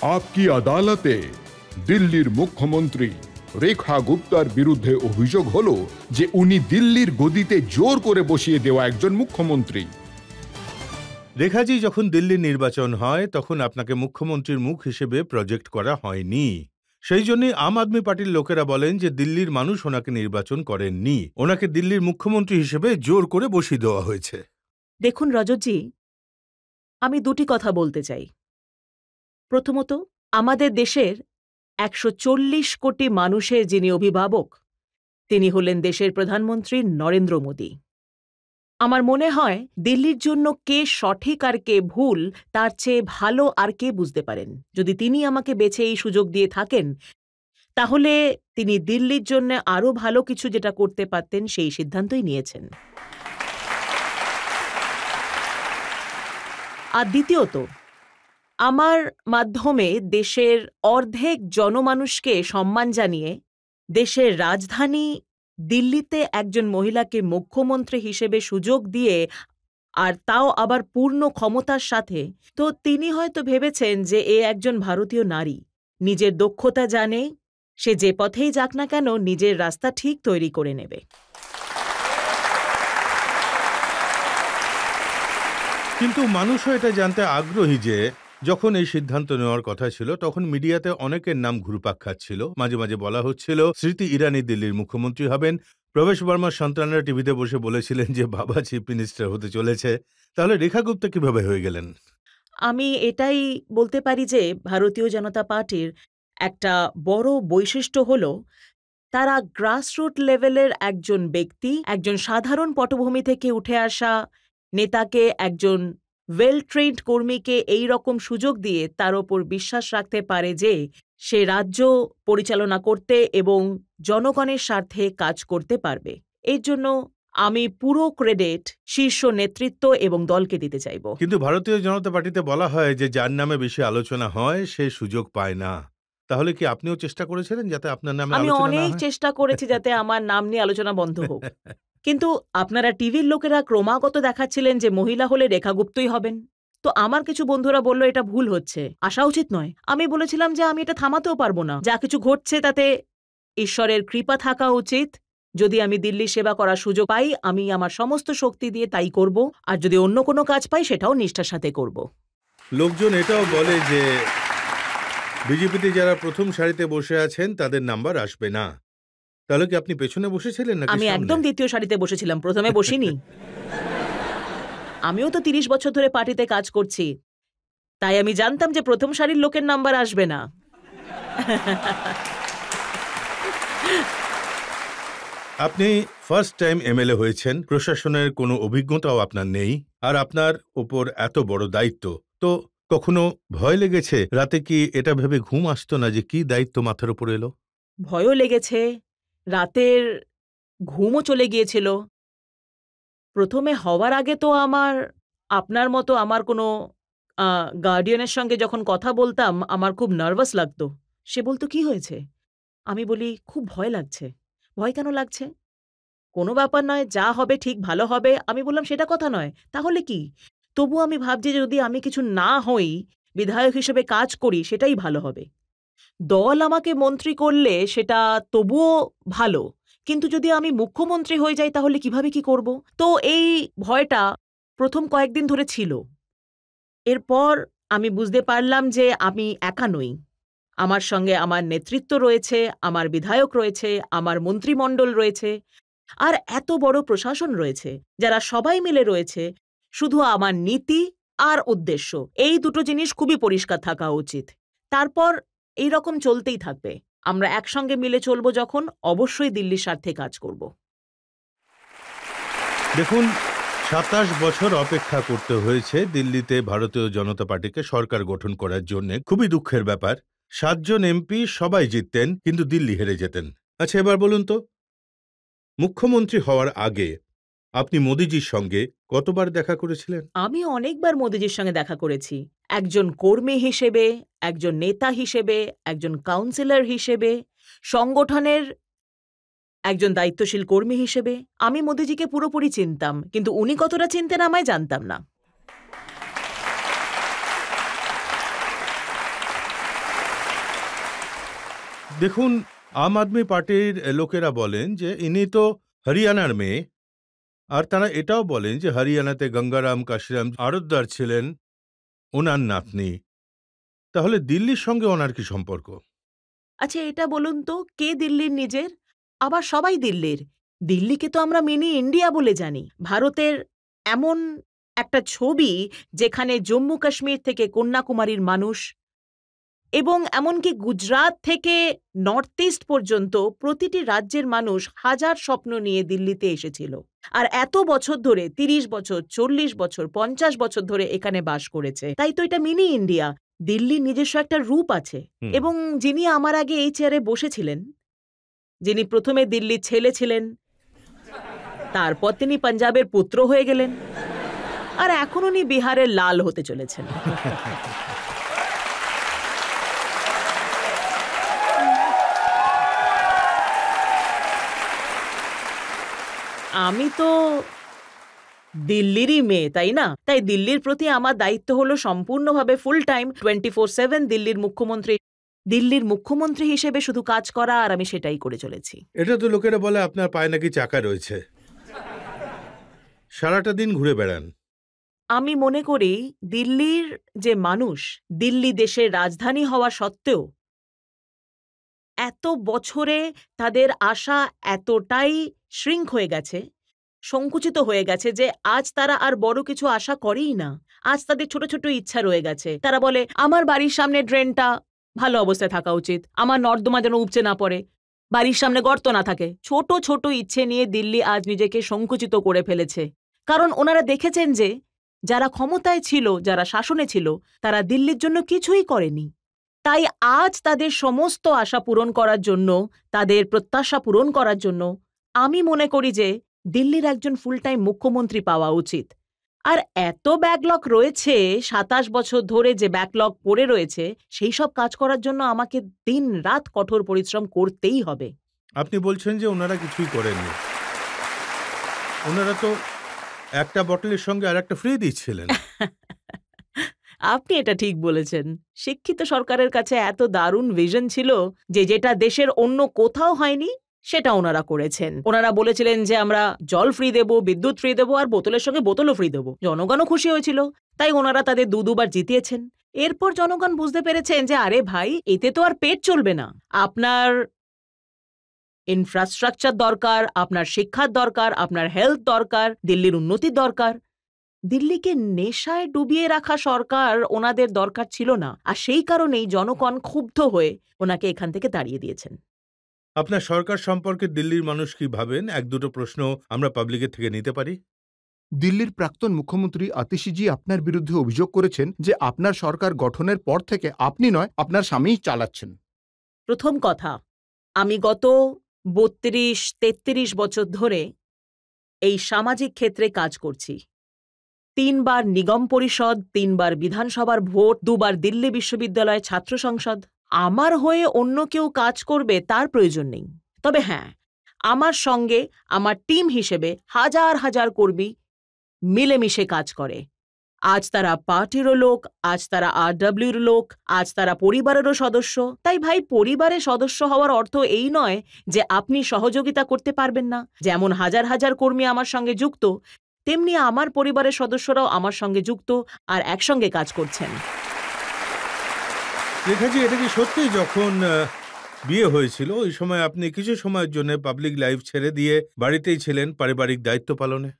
আপকি আদালতে দিল্লির মুখ্যমন্ত্রী রেখা গুপ্তার বিরুদ্ধে অভিযোগ হলো যে উনি দিল্লির গদিতে জোর করে বসিয়ে দেওয়া একজন মুখ্যমন্ত্রী। রেখাজি, যখন দিল্লির নির্বাচন হয় তখন আপনাকে মুখ্যমন্ত্রীর মুখ হিসেবে প্রজেক্ট করা হয়নি। সেই জন্যই আম আদমি পার্টির লোকেরা বলেন যে দিল্লির মানুষ ওনাকে নির্বাচন করেননি, ওনাকে দিল্লির মুখ্যমন্ত্রী হিসেবে জোর করে বসিয়ে দেওয়া হয়েছে। দেখুন রজতজি, আমি দুটি কথা বলতে চাই। প্রথমত, আমাদের দেশের ১৪০ কোটি মানুষের যিনি অভিভাবক, তিনি হলেন দেশের প্রধানমন্ত্রী নরেন্দ্র মোদী। আমার মনে হয় দিল্লির জন্য কে সঠিক আর কে ভুল তার চেয়ে ভালো আর কে বুঝতে পারেন। যদি তিনি আমাকে বেছে এই সুযোগ দিয়ে থাকেন, তাহলে তিনি দিল্লির জন্য আরও ভালো কিছু যেটা করতে পারতেন সেই সিদ্ধান্তই নিয়েছেন। আর দ্বিতীয়ত, আমার মাধ্যমে দেশের অর্ধেক জনমানুষকে সম্মান জানিয়ে দেশের রাজধানী দিল্লিতে একজন মহিলাকে মুখ্যমন্ত্রী হিসেবে সুযোগ দিয়ে, আর তাও আবার পূর্ণ ক্ষমতার সাথে, তো তিনি হয়তো ভেবেছেন যে এ একজন ভারতীয় নারী, নিজের দক্ষতা জানে, সে যে পথেই যাক না কেন নিজের রাস্তা ঠিক তৈরি করে নেবে। কিন্তু মানুষও এটা জানতে আগ্রহী যে যখন এই সিদ্ধান্ত নেওয়ার কথা ছিল তখন মিডিয়াতে অনেকের নাম ঘুরপাক খাচ্ছিল। মাঝে মাঝে বলা হচ্ছিল স্মৃতি ইরানি দিল্লির মুখ্যমন্ত্রী হবেন, প্রবেশ বর্মার সন্তানরা টিভিতে বসে বলেছিলেন যে বাবা চিফ মিনিস্টার হতে চলেছে। তাহলে রেখা গুপ্তা কিভাবে হয়ে গেলেন? আমি এটাই বলতে পারি যে ভারতীয় জনতা পার্টির একটা বড় বৈশিষ্ট্য হল তারা গ্রাসরুট লেভেলের একজন ব্যক্তি, একজন সাধারণ পটভূমি থেকে উঠে আসা নেতাকে, একজন ওয়েল ট্রেন্ড কর্মীকে এই রকম সুযোগ দিয়ে তার ওপর বিশ্বাস রাখতে পারে যে সে রাজ্য পরিচালনা করতে এবং জনগণের স্বার্থে কাজ করতে পারবে। এর জন্য আমি পুরো ক্রেডিট শীর্ষ নেতৃত্ব এবং দলকে দিতে চাইব। কিন্তু ভারতীয় জনতা পার্টিতে বলা হয় যে যার নামে বেশি আলোচনা হয় সে সুযোগ পায় না। তাহলে কি আপনিও চেষ্টা করেছিলেন যাতে আপনার নামে আমি আলোচনা না অনেক হয়? চেষ্টা করেছি যাতে আমার নাম নিয়ে আলোচনা বন্ধ হোক, কিন্তু আপনারা টিভির লোকেরা ক্রমাগত দেখাচ্ছিলেন যে মহিলা হলে রেখা গুপ্তই হবেন। তো আমার কিছু বন্ধুরা বলল এটা ভুল হচ্ছে, আসা উচিত নয়। আমি বলেছিলাম যে আমি এটা থামাতেও পারবো না, যা কিছু ঘটছে তাতে ঈশ্বরের কৃপা থাকা উচিত। যদি আমি দিল্লি সেবা করার সুযোগ পাই, আমি আমার সমস্ত শক্তি দিয়ে তাই করব, আর যদি অন্য কোনো কাজ পাই সেটাও নিষ্ঠার সাথে করব। লোকজন এটাও বলে যে বিজেপিতে যারা প্রথম সারিতে বসে আছেন তাদের নাম্বার আসবে না। তাহলে কি আপনি পেছনে বসেছিলেন নাকি আমি সামনে? একদম দ্বিতীয় সারিতে বসেছিলাম, প্রথমে বসিনি। আমিও তো ৩০ বছর ধরে পার্টিতে কাজ করছি, তাই আমি জানতাম যে প্রথম সারির লোকের নাম্বার আসবে না। আপনি ফার্স্ট টাইম এমএলএ হয়েছেন, প্রশাসনের কোনো অভিজ্ঞতাও আপনার নেই, আর আপনার ওপর এত বড় দায়িত্ব। তো কখনো ভয় লেগেছে? রাতে কি এটা ভেবে ঘুম আসতো না যে কি দায়িত্ব মাথার উপর এলো? ভয়ও লেগেছে, রাতের ঘুমও চলে গিয়েছিল। প্রথমে হওয়ার আগে তো আপনার মতো আমার কোনো গার্ডিয়ানের সঙ্গে যখন কথা বলতাম আমার খুব নার্ভাস লাগতো। সে বলতো কি হয়েছে? আমি বলি খুব ভয় লাগছে। ভয় কেন লাগছে? কোনো ব্যাপার নয়, যা হবে ঠিক ভালো হবে। আমি বললাম সেটা কথা নয়, তাহলে কি? তবু আমি ভাবছি যে যদি আমি কিছু না হই, বিধায়ক হিসেবে কাজ করি, সেটাই ভালো হবে। দল আমাকে মন্ত্রী করলে সেটা তবুও ভালো, কিন্তু যদি আমি মুখ্যমন্ত্রী হয়ে যাই তাহলে কিভাবে কি করব? তো এই ভয়টা প্রথম কয়েকদিন ধরে ছিল। এরপর আমি বুঝতে পারলাম যে আমি একা নই। আমার সঙ্গে আমার নেতৃত্ব রয়েছে, আমার বিধায়ক রয়েছে, আমার মন্ত্রিমণ্ডল রয়েছে, আর এত বড় প্রশাসন রয়েছে, যারা সবাই মিলে রয়েছে। শুধু আমার নীতি আর উদ্দেশ্য, এই দুটো জিনিস খুবই পরিষ্কার থাকা উচিত। তারপর এই রকম চলতেই থাকবে। আমরা একসঙ্গে মিলে চলব, যখন অবশ্যই দিল্লির স্বার্থে কাজ করব। দেখুন, ২৭ বছর অপেক্ষা করতে হয়েছে দিল্লিতে ভারতীয় জনতা পার্টিকে সরকার গঠন করার জন্য। খুবই দুঃখের ব্যাপার। ৭ জন এমপি সবাই জিততেন, কিন্তু দিল্লি হেরে যেতেন। আচ্ছা, এবার বলুন তো, মুখ্যমন্ত্রী হওয়ার আগে আপনি মোদিজির সঙ্গে কতবার দেখা করেছিলেন? আমি অনেকবার মোদিজির সঙ্গে দেখা করেছি, একজন কর্মী হিসেবে, একজন নেতা হিসেবে, একজন কাউন্সিলর হিসেবে, সংগঠনের একজন দায়িত্বশীল কর্মী হিসেবে। আমি মোদিজিকে পুরোপুরি চিনতাম, কিন্তু উনি কতটা চিনতেন আমায় জানতাম না। দেখুন, আম আদমি পার্টির লোকেরা বলেন যে ইনি তো হরিয়ানার মেয়ে, আর তারা এটাও বলেন যে হরিয়ানাতে গঙ্গারাম কাশিরাম আড়তদার ছিলেন ওনার নাতনি। তাহলে দিল্লির সঙ্গে ওনার কি সম্পর্ক? আচ্ছা এটা বলুন তো, কে দিল্লির নিজের? আবার সবাই দিল্লির। দিল্লিকে তো আমরা মিনি ইন্ডিয়া বলে জানি। ভারতের এমন একটা ছবি যেখানে জম্মু কাশ্মীর থেকে কন্যাকুমারীর মানুষ এবং এমনকি গুজরাট থেকে নর্থ ইস্ট পর্যন্ত প্রতিটি রাজ্যের মানুষ হাজার স্বপ্ন নিয়ে দিল্লিতে এসেছিল। আর এত বছর ধরে ৩০ বছর, ৪০ বছর, ৫০ বছর ধরে এখানে বাস করেছে। তাই তো এটা মিনি ইন্ডিয়া। দিল্লির নিজস্ব একটা রূপ আছে। এবং যিনি আমার আগে এই চেয়ারে বসেছিলেন, যিনি প্রথমে দিল্লির ছেলে ছিলেন, তারপর তিনি পাঞ্জাবের পুত্র হয়ে গেলেন, আর এখন উনি বিহারের লাল হতে চলেছেন। আমি তো দিল্লিরই মেয়ে, তাই না? তাই দিল্লির প্রতি আমার দায়িত্ব হলো সম্পূর্ণভাবে ফুল টাইম 24/7 দিল্লির মুখ্যমন্ত্রী হিসেবে শুধু কাজ করা, আর আমি সেটাই করে চলেছি। এটা তো লোকেরা বলে আপনার পায়ে নাকি চাকা রয়েছে, সারাটা দিন ঘুরে বেড়ান। আমি মনে করি দিল্লির যে মানুষ, দিল্লি দেশের রাজধানী হওয়া সত্ত্বেও এত বছরে তাদের আশা এতটাই শ্রিঙ্ক হয়ে গেছে, সংকুচিত হয়ে গেছে যে আজ তারা আর বড় কিছু আশা করেই না। আজ তাদের ছোট ছোট ইচ্ছা রয়ে গেছে। তারা বলে আমার বাড়ির সামনে ড্রেনটা ভালো অবস্থায় থাকা উচিত, আমার নর্দমা যেন উপচে না পড়ে, বাড়ির সামনে গর্ত না থাকে। ছোট ছোট ইচ্ছে নিয়ে দিল্লি আজ নিজেকে সংকুচিত করে ফেলেছে। কারণ ওনারা দেখেছেন যে যারা ক্ষমতায় ছিল, যারা শাসনে ছিল, তারা দিল্লির জন্য কিছুই করেনি। তাই আজ তাদের সমস্ত আশা পূরণ করার জন্য, তাদের প্রত্যাশা পূরণ করার জন্য আমি মনে করি যে দিল্লির একজন ফুল টাইম মুখ্যমন্ত্রী পাওয়া উচিত। আর এত ব্যাকলগ রয়েছে, ২৭ বছর ধরে যে ব্যাকলগ পড়ে রয়েছে, সেই সব কাজ করার জন্য আমাকে দিন রাত কঠোর পরিশ্রম করতেই হবে। আপনি বলছেন যে ওনারা কিছুই করেননি। ওনারা তো একটা বটলের সঙ্গে আর একটা ফ্রি দিচ্ছিলেন। আপনি এটা ঠিক বলেছেন। শিক্ষিত সরকারের কাছে এত দারুণ ভিশন ছিল যে যেটা দেশের অন্য কোথাও হয়নি সেটা ওনারা করেছেন। ওনারা বলেছিলেন যে আমরা জল ফ্রি দেব, বিদ্যুৎ ফ্রি দেব, আর বোতলের সঙ্গে বোতলও ফ্রি দেব। জনগণও খুশি হয়েছিল, তাই ওনারা তাদের দুবার জিতিয়েছেন। এরপর জনগণ বুঝতে পেরেছেন যে আরে ভাই, এতে তো আর পেট চলবে না। আপনার ইনফ্রাস্ট্রাকচার দরকার, আপনার শিক্ষার দরকার, আপনার হেলথ দরকার, দিল্লির উন্নতির দরকার। দিল্লিকে নেশায় ডুবিয়ে রাখা সরকার ওনাদের দরকার ছিল না। আর সেই কারণেই জনগণ ক্ষুব্ধ হয়ে ওনাকে এখান থেকে তাড়িয়ে দিয়েছেন। আপনার সরকার সম্পর্কে দিল্লির মানুষ কি ভাবেন? এক দুটো প্রশ্ন আমরা পাবলিকের থেকে নিতে পারি। দিল্লির প্রাক্তন মুখ্যমন্ত্রী আতিশিজি আপনার বিরুদ্ধে অভিযোগ করেছেন যে আপনার সরকার গঠনের পর থেকে আপনি নয়, আপনার স্বামীই চালাচ্ছেন। প্রথম কথা, আমি গত ৩২-৩৩ বছর ধরে এই সামাজিক ক্ষেত্রে কাজ করছি। ৩ বার নিগম পরিষদ, ৩ বার বিধানসভার ভোট, ২ বার দিল্লি বিশ্ববিদ্যালয় ছাত্র সংসদ। আমার হয়ে অন্য কেউ কাজ করবে তার প্রয়োজন নেই। তবে হ্যাঁ, আমার সঙ্গে আমার টিম হিসেবে হাজার হাজার কর্মী মিলেমিশে কাজ করে। আজ তারা পার্টিরও লোক, আজ তারা RWর লোক, আজ তারা পরিবারেরও সদস্য। তাই ভাই, পরিবারের সদস্য হওয়ার অর্থ এই নয় যে আপনি সহযোগিতা করতে পারবেন না। যেমন হাজার হাজার কর্মী আমার সঙ্গে যুক্ত, তেমনি আমার পরিবারের সদস্যরাও আমার সঙ্গে যুক্ত আর একসঙ্গে কাজ করছেন। রেখাজি, এটা কি সত্যি যখন বিয়ে হয়েছিল ওই সময় আপনি কিছু সময়ের জন্য পাবলিক লাইফ ছেড়ে দিয়ে বাড়িতেই ছিলেন পারিবারিক দায়িত্ব পালনে?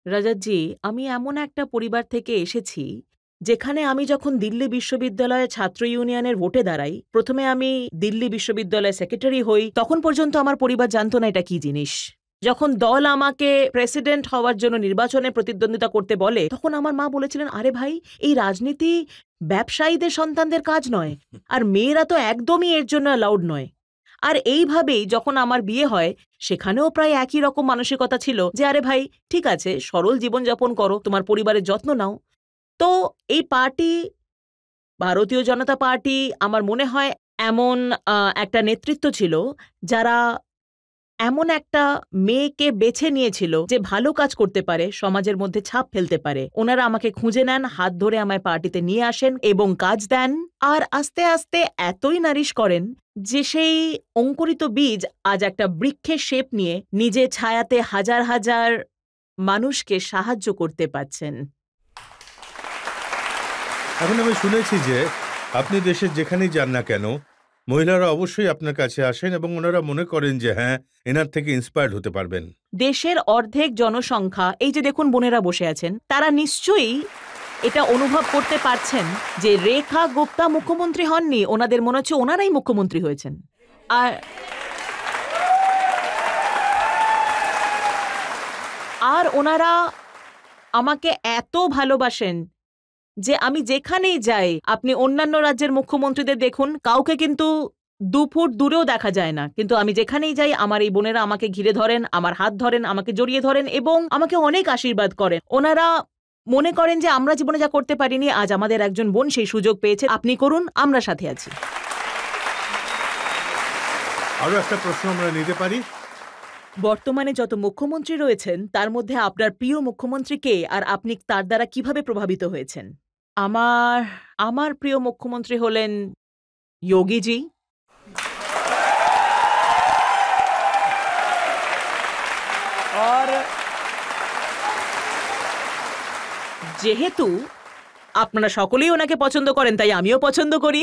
রাজাতজি, আমি এমন একটা পরিবার থেকে এসেছি যেখানে আমি যখন দিল্লি বিশ্ববিদ্যালয়ে ছাত্র ইউনিয়নের ভোটে দাঁড়াই, প্রথমে আমি দিল্লি বিশ্ববিদ্যালয়ের সেক্রেটারি হই, তখন পর্যন্ত আমার পরিবার জানতো না এটা কি জিনিস। যখন দল আমাকে প্রেসিডেন্ট হওয়ার জন্য নির্বাচনে প্রতিদ্বন্দ্বিতা করতে বলে, তখন আমার মা বলেছিলেন, আরে ভাই, এই রাজনীতি ব্যবসায়ীদের সন্তানদের কাজ নয়, আর মেয়েরা তো একদমই এর জন্য অ্যালাউড নয়। আর এইভাবেই যখন আমার বিয়ে হয়, সেখানেও প্রায় একই রকম মানসিকতা ছিল যে আরে ভাই, ঠিক আছে, সরল জীবনযাপন করো, তোমার পরিবারের যত্ন নাও। তো এই পার্টি, ভারতীয় জনতা পার্টি, আমার মনে হয় এমন একটা নেতৃত্ব ছিল যারা এমন একটা মেয়েকে বেছে নিয়েছিল যে ভালো কাজ করতে পারে, সমাজের মধ্যে ছাপ ফেলতে পারে। ওনারা আমাকে খুঁজে নেন, হাত ধরে আমায় পার্টিতে নিয়ে আসেন এবং কাজ দেন, আর আস্তে আস্তে এতই নারিশ করেন যে সেই অঙ্কুরিত বীজ আজ একটা বৃক্ষের শেপ নিয়ে নিজের ছায়াতে হাজার হাজার মানুষকে সাহায্য করতে পারছেন। এখন আমি শুনেছি যে আপনি দেশের যেখানেই যান না কেন, মহিলারা অবশ্যই আপনার কাছে আসেন এবং ওনারা মনে করেন যে হ্যাঁ, এনার থেকে ইন্সপায়ার্ড হতে পারবেন। দেশের অর্ধেক জনসংখ্যা, এই যে দেখুন বোনেরা বসে আছেন, তারা নিশ্চয়ই এটা অনুভব করতে পারছেন যে রেখা গুপ্তা মুখ্যমন্ত্রী হননি, ওনাদের মনে হচ্ছে ওনারাই মুখ্যমন্ত্রী হয়েছেন। আর ওনারা আমাকে এত ভালোবাসেন যে আমি যেখানেই যাই, আপনি অন্যান্য রাজ্যের মুখ্যমন্ত্রীদের দেখুন, কাউকে কিন্তু 2 ফুট দূরেও দেখা যায় না, কিন্তু আমি যেখানেই যাই আমার এই বোনেরা আমাকে ঘিরে ধরেন, আমার হাত ধরেন, আমাকে জড়িয়ে ধরেন এবং আমাকে অনেক আশীর্বাদ করেন। ওনারা মনে করেন যে আমরা জীবনে যা করতে পারিনি, আজ আমাদের একজন বোন সেই সুযোগ পেয়েছে, আপনি করুন, আমরা সাথে আছি। আরো একটা প্রশ্ন আমরা নিতে পারি? বর্তমানে যত মুখ্যমন্ত্রী রয়েছেন তার মধ্যে আপনার প্রিয় মুখ্যমন্ত্রী কে, আর আপনি তার দ্বারা কিভাবে প্রভাবিত হয়েছেন? আমার প্রিয় মুখ্যমন্ত্রী হলেন যোগীজি। আর যেহেতু আপনারা সকলেই ওনাকে পছন্দ করেন, তাই আমিও পছন্দ করি।